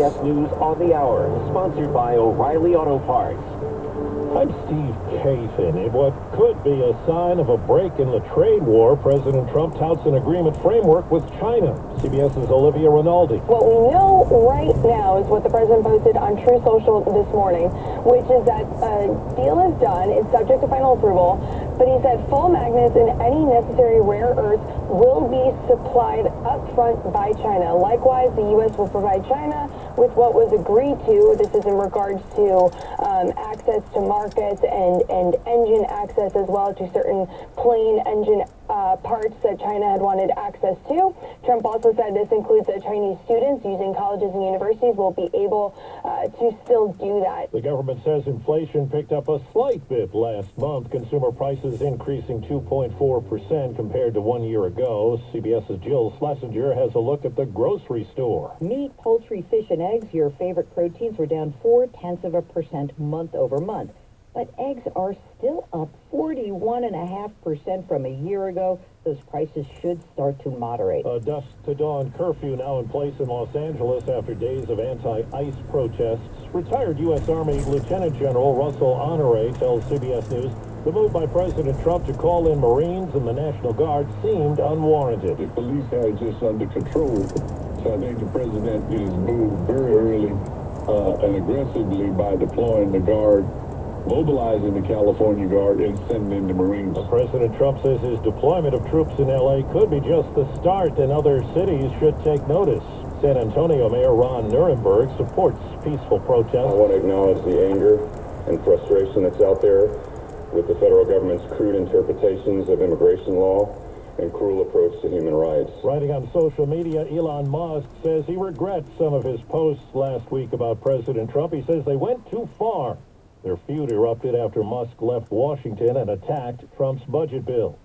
CBS News on the Hour, sponsored by O'Reilly Auto Parts. I'm Steve Chafin. In what could be a sign of a break in the trade war, President Trump touts an agreement framework with China. CBS's Olivia Rinaldi. What we know right now is what the president posted on True Social this morning, which is that a deal is done. It's subject to final approval. But he said full magnets and any necessary rare earths will be supplied up front by China. Likewise, the U.S. will provide China with what was agreed to. This is in regards to access to markets and engine access, as well to certain plane engine parts that China had wanted access to. Trump also said this includes that Chinese students using colleges and universities will be able to still do that. The government says inflation picked up a slight bit last month. Consumer prices increasing 2.4% compared to 1 year ago. CBS's Jill Schlesinger has a look at the grocery store. Meat, poultry, fish, and eggs, your favorite proteins, were down 0.4% month over month. But eggs are still up 41.5% from a year ago. Those prices should start to moderate. A dusk to dawn curfew now in place in Los Angeles after days of anti-ICE protests. Retired U.S. Army Lieutenant General Russell Honore tells CBS News the move by President Trump to call in Marines and the National Guard seemed unwarranted. The police had it just under control, so I think the president is moved very early and aggressively by deploying the Guard, mobilizing the California Guard, and sending in the Marines. President Trump says his deployment of troops in L.A. could be just the start, and other cities should take notice. San Antonio Mayor Ron Nirenberg supports peaceful protests. I want to acknowledge the anger and frustration that's out there with the federal government's crude interpretations of immigration law and cruel approach to human rights. Writing on social media, Elon Musk says he regrets some of his posts last week about President Trump. He says they went too far. Their feud erupted after Musk left Washington and attacked Trump's budget bill.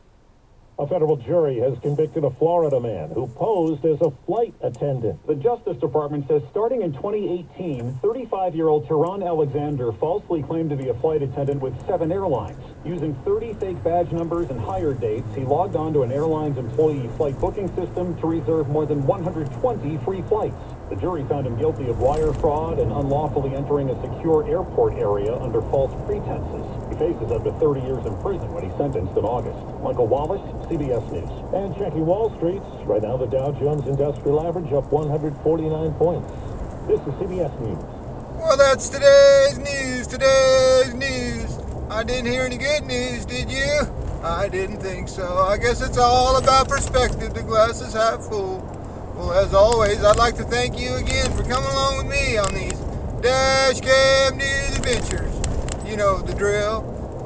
A federal jury has convicted a Florida man who posed as a flight attendant. The Justice Department says starting in 2018, 35-year-old Tehran Alexander falsely claimed to be a flight attendant with 7 airlines. Using 30 fake badge numbers and hire dates, he logged on to an airline's employee flight booking system to reserve more than 120 free flights. The jury found him guilty of wire fraud and unlawfully entering a secure airport area under false pretenses. He faces up to 30 years in prison when he's sentenced in August. Michael Wallace, CBS News. And checking Wall Street, right now the Dow Jones Industrial Average up 149 points. This is CBS News. Well, that's today's news. I didn't hear any good news, did you? I didn't think so. I guess it's all about perspective. The glass is half full. Well, as always, I'd like to thank you again for coming along with me on these Dash Cam News adventures. You know the drill.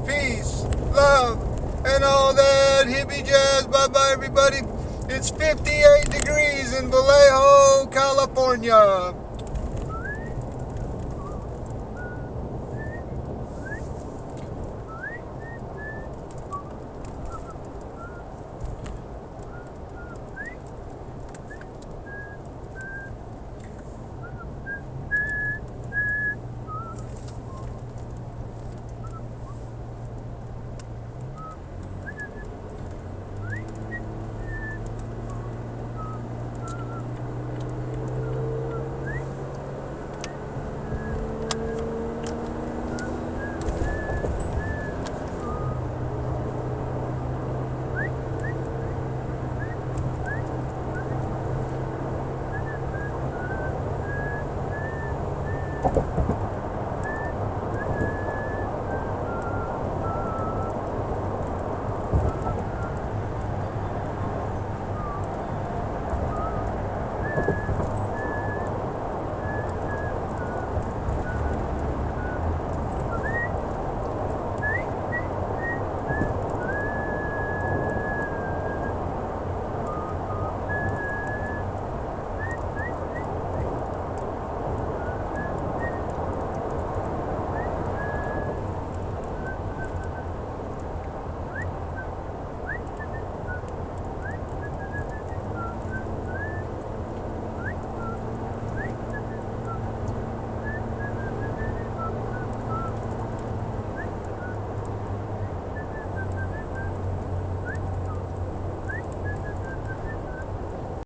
Peace, love, and all that hippie jazz. Bye-bye, everybody. It's 58 degrees in Vallejo, California.